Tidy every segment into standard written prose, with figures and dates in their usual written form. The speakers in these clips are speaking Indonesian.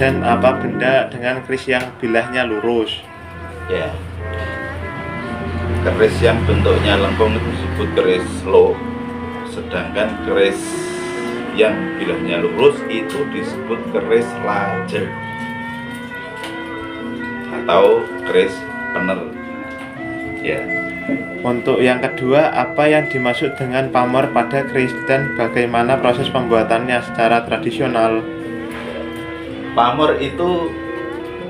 dan apa benda dengan keris yang bilahnya lurus. Ya, keris yang bentuknya lengkung itu disebut keris low, sedangkan keris yang bilahnya lurus itu disebut keris lajer atau keris pener. Ya. Untuk yang kedua, apa yang dimaksud dengan pamor pada keris dan bagaimana proses pembuatannya secara tradisional? Pamor itu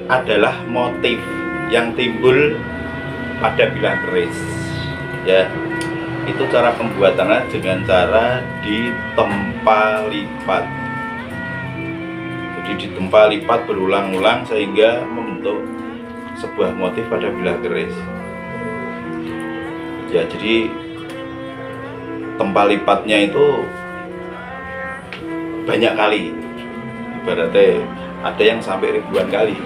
adalah motif yang timbul pada bilah keris. Ya, itu cara pembuatannya dengan cara ditempa lipat. Jadi ditempa lipat berulang-ulang sehingga membentuk sebuah motif pada bilah keris. Ya, jadi tempa lipatnya itu banyak kali, ibaratnya ada yang sampai ribuan kali.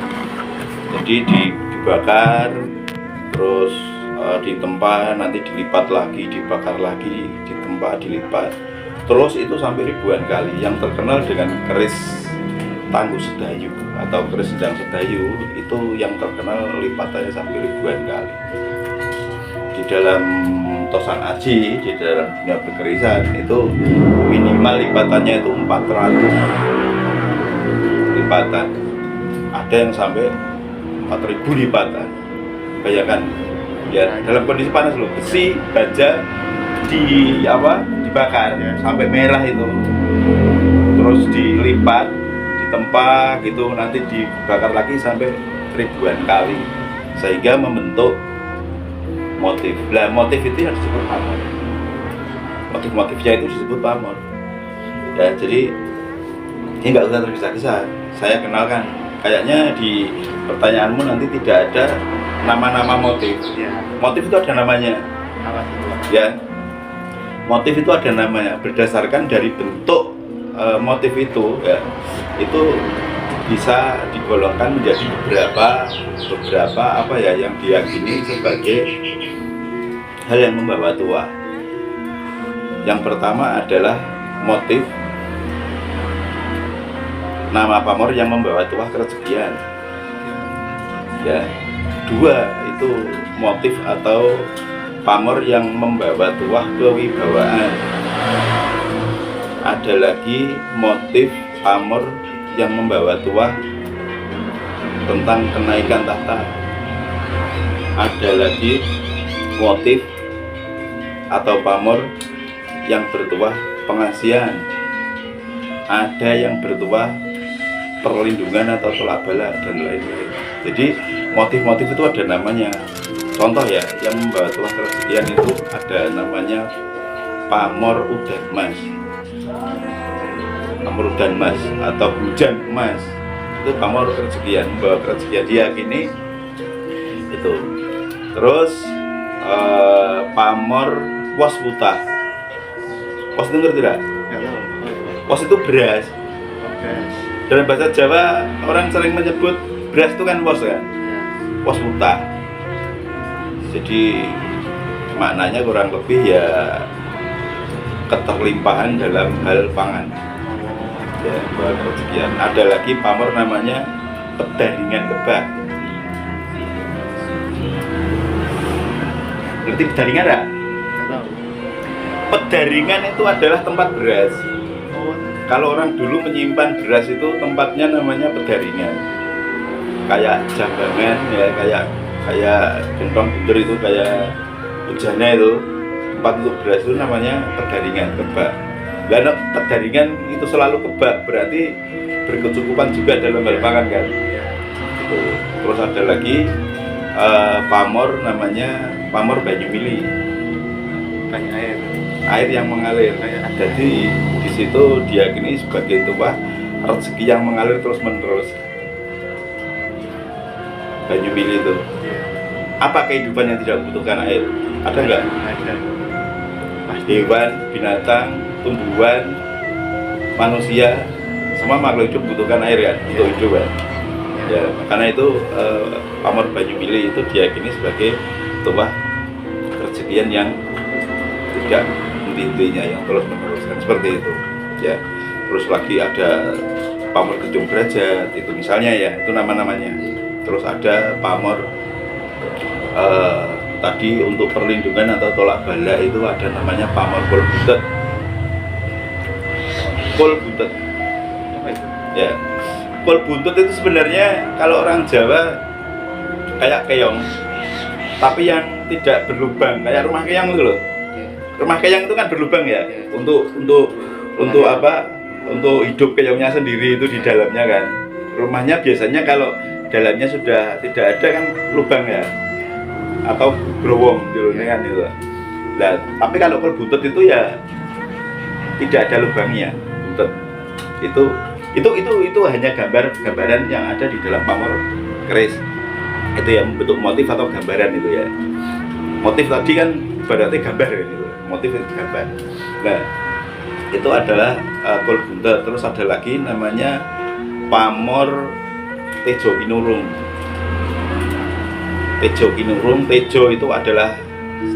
Jadi dibakar, terus ditempa, nanti dilipat lagi, dibakar lagi, ditempa, dilipat, terus itu sampai ribuan kali. Yang terkenal dengan keris Tangguh Sedayu atau keris Sendang Sedayu itu yang terkenal lipatannya sampai ribuan kali. Di dalam tosan aji, di dalam dunia berkerisan itu minimal lipatannya itu 400 lipatan, ada yang sampai 4000 lipatan. Bayangkan ya, dalam kondisi panas loh, besi baja dibakar ya, sampai merah itu, terus dilipat, ditempa gitu, nanti dibakar lagi sampai ribuan kali sehingga membentuk motif. Nah, motif itu yang disebut pamor. Motif-motifnya itu disebut pamor. Ya, jadi ini nggak usah tergesa-gesa. Saya kenalkan. Kayaknya di pertanyaanmu nanti tidak ada nama-nama motif. Ya. Motif itu ada namanya. Ya. Motif itu ada namanya berdasarkan dari bentuk motif itu. Ya. Itu bisa digolongkan menjadi beberapa apa ya yang diyakini sebagai hal yang membawa tua. Yang pertama adalah motif nama pamor yang membawa tua kerezekian. Ya, dua itu motif atau pamor yang membawa tua kewibawaan. Ada lagi motif pamor yang membawa tuah tentang kenaikan tahta. Ada lagi motif atau pamor yang bertuah pengasihan. Ada yang bertuah perlindungan atau tolak bala dan lain-lain. Jadi motif-motif itu ada namanya. Contoh ya, yang membawa tuah kerezekian itu ada namanya pamor udan emas. Pamor udan emas atau hujan emas itu pamor kerezekian, membawa kerezekian, diyakini itu. Terus pamor wasputa. Was itu ngerti tidak? Was itu beras. Dalam bahasa Jawa orang sering menyebut beras itu kan was kan? Wasputa. Jadi maknanya kurang lebih ya keterlimpahan dalam hal pangan. Ya, kerezekian. Ada lagi pamor namanya pedaringan kebak. Ngerti pedaringan enggak? Pedaringan itu adalah tempat beras. Kalau orang dulu menyimpan beras itu tempatnya namanya pedaringan. Kayak jambangan ya, kayak gentong bunder itu, kayak bejana itu, tempat untuk beras itu namanya pedaringan kebak. Karena pedaringan itu selalu kebak, berarti berkecukupan juga dalam hal pangan kan. Gitu. Terus ada lagi pamor namanya pamor banyu mili. Banyak Air yang mengalir. Jadi di situ diyakini sebagai tuah rezeki yang mengalir terus menerus. Banyu mili itu. Apa kehidupan yang tidak membutuhkan air? Ada nggak? Ada. Hewan, binatang, tumbuhan, manusia, semua makhluk hidup membutuhkan air kan, untuk hidup kan. Ya, karena itu pamor banyu mili itu diyakini sebagai tuah kerezekian yang tidak henti-hentinya, yang terus meneruskan seperti itu. Ya, terus lagi ada pamor gedung derajat itu misalnya ya, itu nama-namanya. Terus ada pamor tadi untuk perlindungan atau tolak bala itu ada namanya pamor kol buntet. Kol buntet. Ya. Kol buntet itu sebenarnya kalau orang Jawa kayak keong, tapi yang tidak berlubang, kayak rumah keong itu loh. Rumah keong itu kan berlubang ya, untuk apa? Untuk hidup keongnya sendiri itu di dalamnya kan. Rumahnya biasanya kalau dalamnya sudah tidak ada kan lubang ya, atau growong gitu kan itu. Nah, tapi kalau kol buntet itu ya tidak ada lubangnya, buntet. Itu hanya gambaran yang ada di dalam pamor keris. Itu yang bentuk motif atau gambaran itu ya. Motif tadi kan berarti gambar kan itu. Motif itu gambar. Nah, itu adalah kol buntet. Terus ada lagi namanya pamor tejo kinurung. Tejo kinurung, tejo itu adalah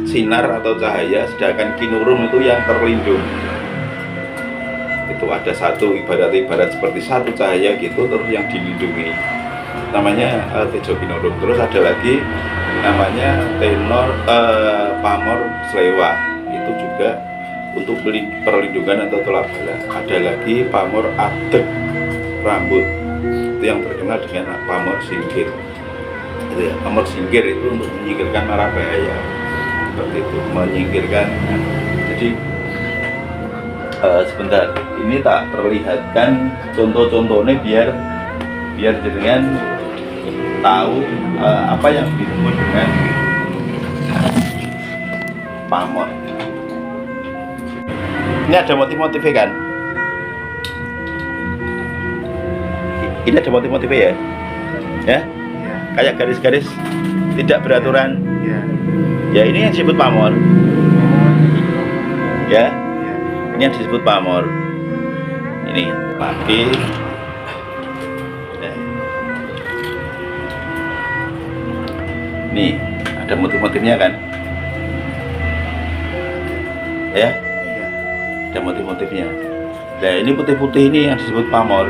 sinar atau cahaya, sedangkan kinurung itu yang terlindung. Itu ada satu ibarat seperti satu cahaya gitu, terus yang dilindungi namanya tejo kinurung. Terus ada lagi namanya pamor slewa, itu juga untuk perlindungan atau tolak bala. Ada lagi pamor adeg rambut, itu yang terkenal dengan pamor singgir. Itu ya, pamor singgir itu untuk menyingkirkan mara bahaya, seperti itu, menyingkirkan. Jadi sebentar, ini tak perlihatkan contoh-contohnya biar jenengan tahu apa yang disebut dengan pamor. Ini ada motif-motifnya kan? Ini ada motif-motifnya ya? Ya? Kayak garis-garis tidak beraturan. Ya, ini yang disebut pamor. Ya? Ini yang disebut pamor. Ini lagi. Nih, ada motif-motifnya kan? Ya? Ada motif-motifnya. Nah, ini putih-putih ini yang disebut pamor.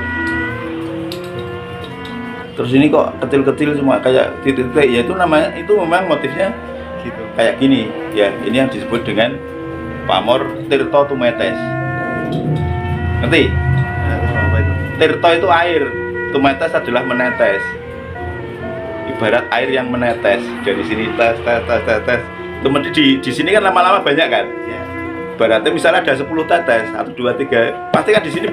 Terus ini kok kecil-kecil semua kayak titik-titik, ya itu namanya, itu memang motifnya gitu. Kayak gini, ya. Ini yang disebut dengan pamor tirto tumetes. Ngerti? Tirto itu air, tumetes adalah menetes. Ibarat air yang menetes dari sini tes. Kemudian di sini kan lama-lama banyak kan? Ya. Ibaratnya misalnya ada 10 tetes, 1, 2, 3, pasti kan di sini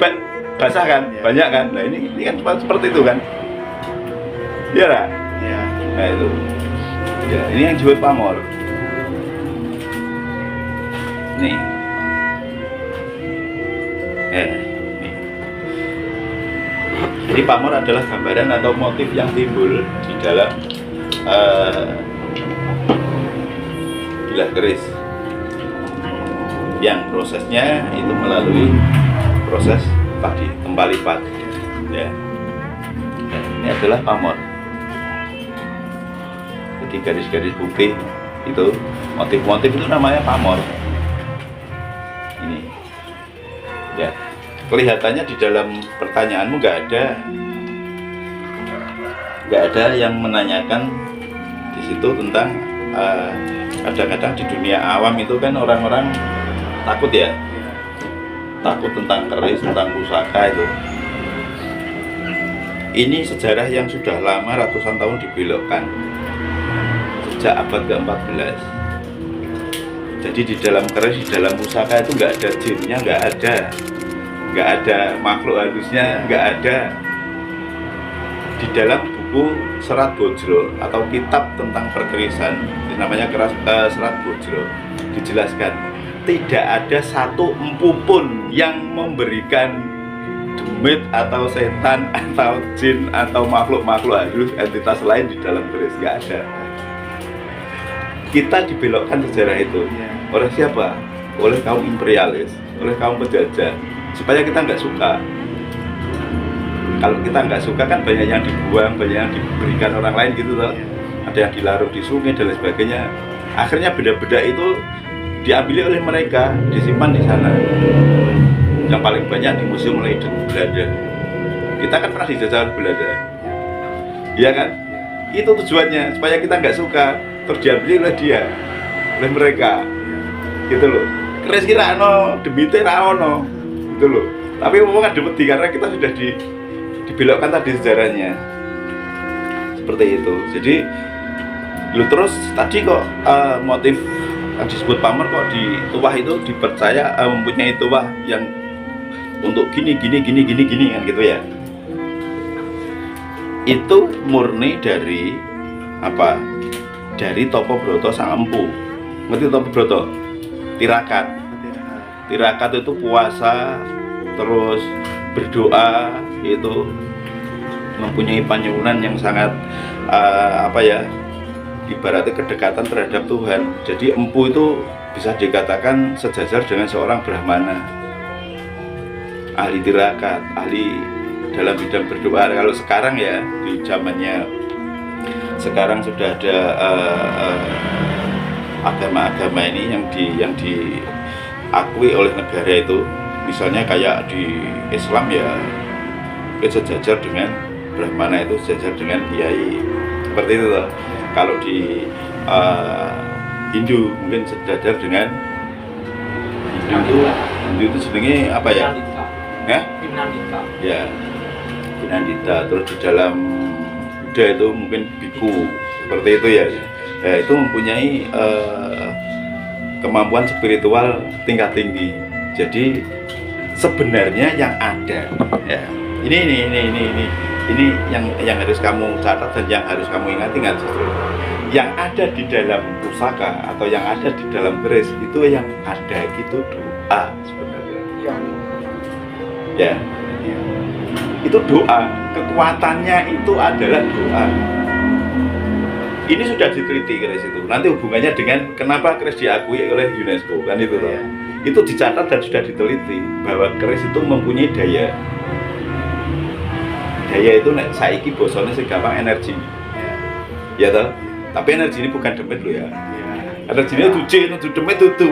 basah kan? Ya. Banyak kan? Nah ini kan seperti itu kan? Iya lah. Ya. Nah itu. Ya, ini yang disebut pamor. Nih. Nih. Jadi pamor adalah gambaran atau motif yang timbul di dalam bilah keris, yang prosesnya itu melalui proses tadi tempat lipat. Ya. Nah, ini adalah pamor. Jadi garis-garis putih itu motif-motif itu namanya pamor. Ini. Ya. Kelihatannya di dalam pertanyaanmu nggak ada yang menanyakan di situ tentang kadang-kadang di dunia awam itu kan orang-orang takut ya, takut tentang keris, tentang pusaka itu. Ini sejarah yang sudah lama, ratusan tahun dibelokkan sejak abad ke-14. Jadi di dalam keris, di dalam pusaka itu nggak ada jinnya, nggak ada makhluk halusnya, nggak ada. Di dalam buku Serat Bojro atau kitab tentang perkerisan, namanya Serat Bojro, dijelaskan tidak ada satu empu pun yang memberikan demit atau setan atau jin atau makhluk-makhluk halus entitas lain di dalam keris, nggak ada. Kita dibelokkan sejarah itu oleh siapa? Oleh kaum imperialis, oleh kaum penjajah, supaya kita nggak suka. Kalau kita nggak suka kan banyak yang dibuang, banyak yang diberikan orang lain gitu loh. Ada yang dilarung di sungai dan lain sebagainya. Akhirnya benda-benda itu diambil oleh mereka, disimpan di sana. Yang paling banyak di Museum Leiden Belanda. Kita kan pernah dijajah oleh Belanda, iya kan? Itu tujuannya supaya kita nggak suka, terus diambil oleh dia, oleh mereka, gitu loh. Keris kira no, demite raono, gitu loh. Tapi omongan demeti karena kita sudah dibelokkan tadi sejarahnya, seperti itu. Jadi, lu terus tadi kok motif yang disebut pamer kok di tuah itu dipercaya mempunyai tuah yang untuk gini kan gitu ya. Itu murni dari apa? Dari Topo Broto Sang Empu. Ngerti Topo Broto? Tirakat. Tirakat itu puasa, terus berdoa, itu mempunyai penyuwunan yang sangat apa ya? Ibaratnya kedekatan terhadap Tuhan. Jadi empu itu bisa dikatakan sejajar dengan seorang brahmana, ahli tirakat, ahli dalam bidang berdoa. Kalau sekarang ya di zamannya sekarang sudah ada agama-agama ini yang diakui oleh negara itu, misalnya kayak di Islam ya sejajar dengan brahmana, itu sejajar dengan kiai, seperti itu loh. Kalau di Hindu mungkin sejajar dengan Hindu itu sebenarnya apa ya? Ya, Pinandita. Terus di dalam Buddha itu mungkin biku, seperti itu ya. Ya, itu mempunyai kemampuan spiritual tingkat tinggi. Jadi sebenarnya yang ada ya, ini yang harus kamu catat dan yang harus kamu ingat justru yang ada di dalam pusaka atau yang ada di dalam keris itu, yang ada gitu doa sebenarnya ya. Itu doa, kekuatannya itu adalah doa. Ini sudah diteliti keris itu. Nanti hubungannya dengan kenapa keris diakui oleh UNESCO kan itu loh. Itu dicatat dan sudah diteliti bahwa keris itu mempunyai daya. Daya itu nek saiki bosone sing gampang energi. Ya toh? Tapi energi ini bukan demit loh ya. Energinya itu demit itu.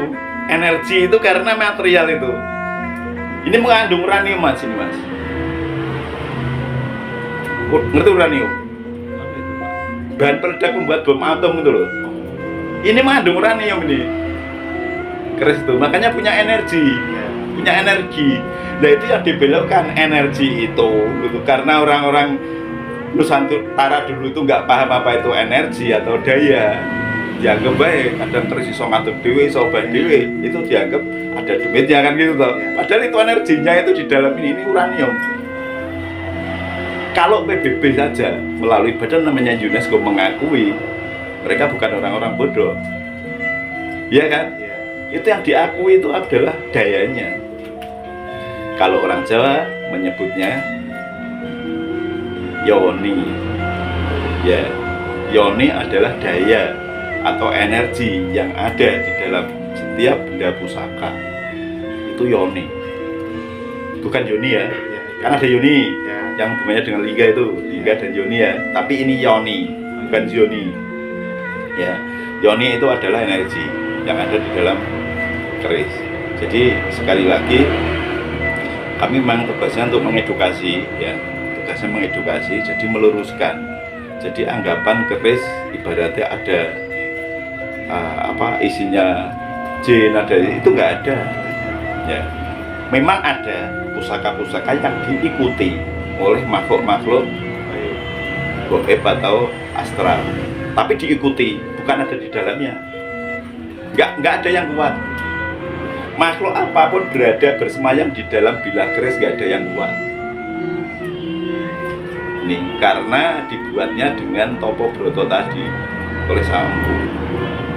Energi itu karena material itu. Ini mengandung uranium mas, ini mas. Ngerti uranium? Bahan peledak membuat bom atom itu loh. Ini mengandung uranium ini. Keris itu, makanya punya energi. Nah itu yang dibelokkan energi itu gitu. Karena orang-orang Nusantara dulu itu nggak paham apa itu energi atau daya. Dianggap baik, kadang keris iso ngadep dhewe, iso ban dhewe, itu dianggap ada demitnya kan gitu toh. Padahal itu energinya itu di dalam ini uranium. Kalau PBB saja melalui badan namanya UNESCO mengakui, mereka bukan orang-orang bodoh. Iya kan? Itu yang diakui itu adalah dayanya. Kalau orang Jawa menyebutnya yoni. Ya, yoni adalah daya atau energi yang ada di dalam setiap benda pusaka. Itu yoni. Bukan yoni ya. Kan ada yoni yang hubungannya dengan lingga itu, lingga dan yoni ya. Tapi ini yoni, bukan yoni. Ya, yoni itu adalah energi yang ada di dalam keris. Jadi sekali lagi kami memang tugasnya untuk mengedukasi ya, tugasnya mengedukasi, jadi meluruskan. Jadi anggapan keris ibaratnya ada apa isinya jin, ada itu nggak ada ya. Memang ada pusaka-pusaka yang diikuti oleh makhluk-makhluk gaib atau astral, tapi diikuti, bukan ada di dalamnya. Nggak ada yang kuat. Makhluk apapun berada bersemayam di dalam bilah keris, nggak ada yang kuat. Ini karena dibuatnya dengan Topo Broto tadi oleh Sang Empu,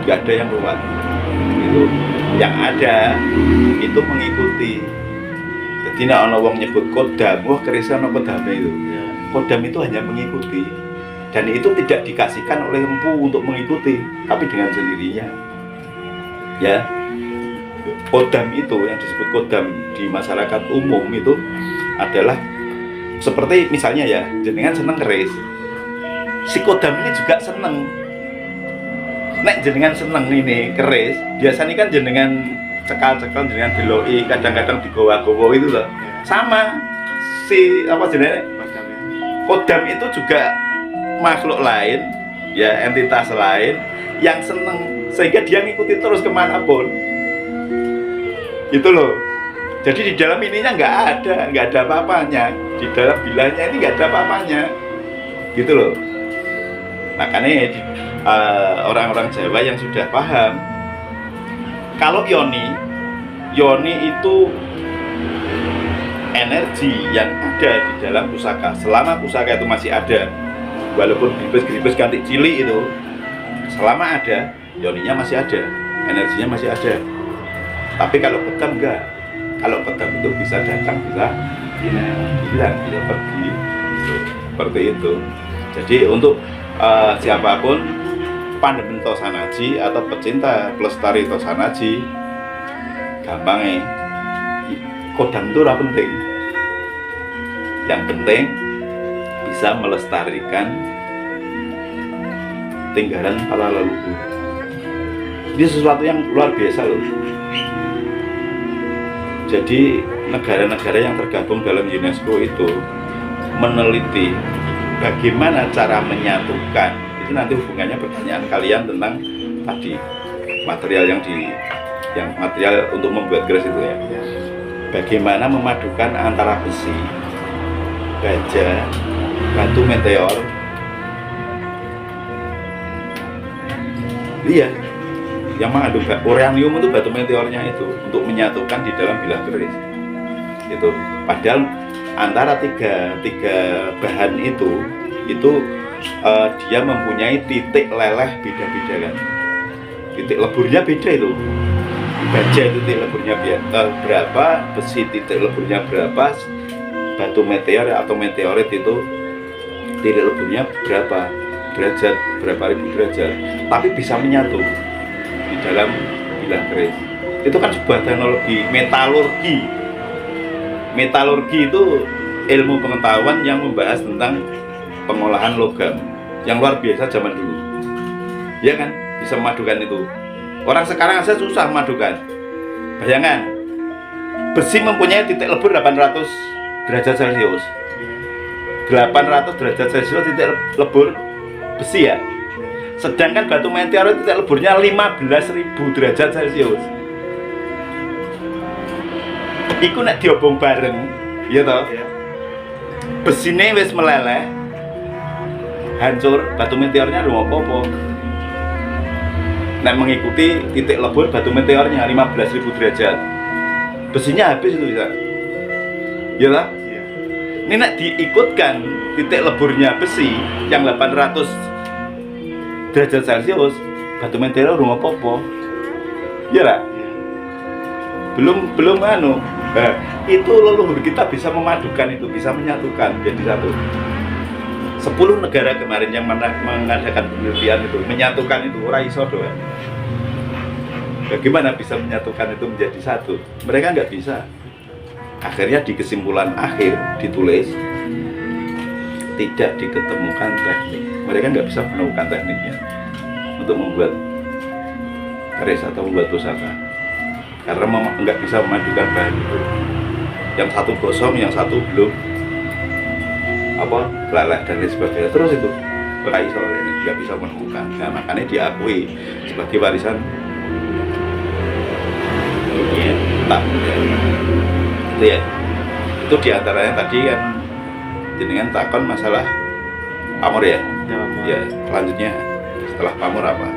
nggak ada yang kuat. Itu yang ada itu mengikuti. Jadi nek ana wong nyebut kodam, wah kerisan apa kodam itu. Kodam itu hanya mengikuti, dan itu tidak dikasihkan oleh empu untuk mengikuti, tapi dengan sendirinya. Ya, kodam itu yang disebut kodam di masyarakat umum itu adalah seperti misalnya ya, jenengan seneng keris, si kodam ini juga seneng. Nek jenengan seneng ini keris, biasanya kan jenengan cekal-cekal, jenengan diloi, kadang-kadang digowo-gowo itu loh. Sama si apa jenenge Kodam itu juga makhluk lain, ya entitas lain yang seneng sehingga dia ngikuti terus kemanapun. Gitu loh. Jadi di dalam ininya nggak ada apa-apanya. Di dalam bilahnya ini nggak ada apa-apanya. Gitu loh. Makanya orang-orang Jawa yang sudah paham, kalau yoni itu energi yang ada di dalam pusaka. Selama pusaka itu masih ada, walaupun gribes ganti cilik itu, selama ada, yoninya masih ada, energinya masih ada. Tapi kalau kodam enggak. Kalau kodam itu bisa datang, bisa hilang, bisa pergi. Seperti itu. Jadi untuk siapapun pandemen Tosanaji atau pecinta pelestari Tosanaji, gampang kodam itu ora penting. Yang penting bisa melestarikan tinggalan para leluhur. Ini sesuatu yang luar biasa loh. Jadi negara-negara yang tergabung dalam UNESCO itu meneliti bagaimana cara menyatukan. Itu nanti hubungannya pertanyaan kalian tentang tadi material yang material untuk membuat keris itu ya. Bagaimana memadukan antara besi, baja, batu meteor. Iya, yang mengandung uranium itu batu meteornya itu untuk menyatukan di dalam bilah keris. Itu padahal antara tiga bahan itu dia mempunyai titik leleh beda-beda kan. Titik leburnya beda itu. Baja itu titik leburnya berapa, besi titik leburnya berapa, batu meteor atau meteorit itu titik leburnya berapa derajat, berapa ribu derajat, tapi bisa menyatu di dalam bilah keris. Itu kan sebuah teknologi metalurgi. Metalurgi itu ilmu pengetahuan yang membahas tentang pengolahan logam yang luar biasa zaman dulu. Ya kan, bisa memadukan itu. Orang sekarang aja susah memadukan. Bayangkan, besi mempunyai titik lebur 800 derajat Celcius. 800 derajat Celcius titik lebur besi ya. Sedangkan batu meteor titik leburnya 15.000 derajat Celcius. Iku nek diobong bareng, ya toh. Besine wis meleleh, hancur, batu meteornya rumah apa-apa. Nek mengikuti titik lebur batu meteornya 15.000 derajat, besinya habis itu bisa. Ya toh? Ini nek diikutkan titik leburnya besi yang 800 derajat Celcius, batu meteor rumah apa-apa. Ya lah. Belum anu. Nah, itu leluhur kita bisa memadukan itu, bisa menyatukan jadi satu. 10 negara kemarin yang mengadakan penelitian itu, menyatukan itu, ora iso doang. Bagaimana bisa menyatukan itu menjadi satu? Mereka nggak bisa. Akhirnya di kesimpulan akhir ditulis, tidak diketemukan teknik. Mereka nggak bisa menemukan tekniknya untuk membuat keris atau membuat pusaka. Karena nggak bisa memadukan bahan itu. Yang satu gosong, yang satu belum leleh dan lain sebagainya. Terus itu berai soalnya ini nggak bisa menemukan. Nah, makanya diakui sebagai warisan dunia tak itu ya. Itu diantaranya tadi kan jenengan takon masalah pamor ya. Ya, selanjutnya setelah pamor apa?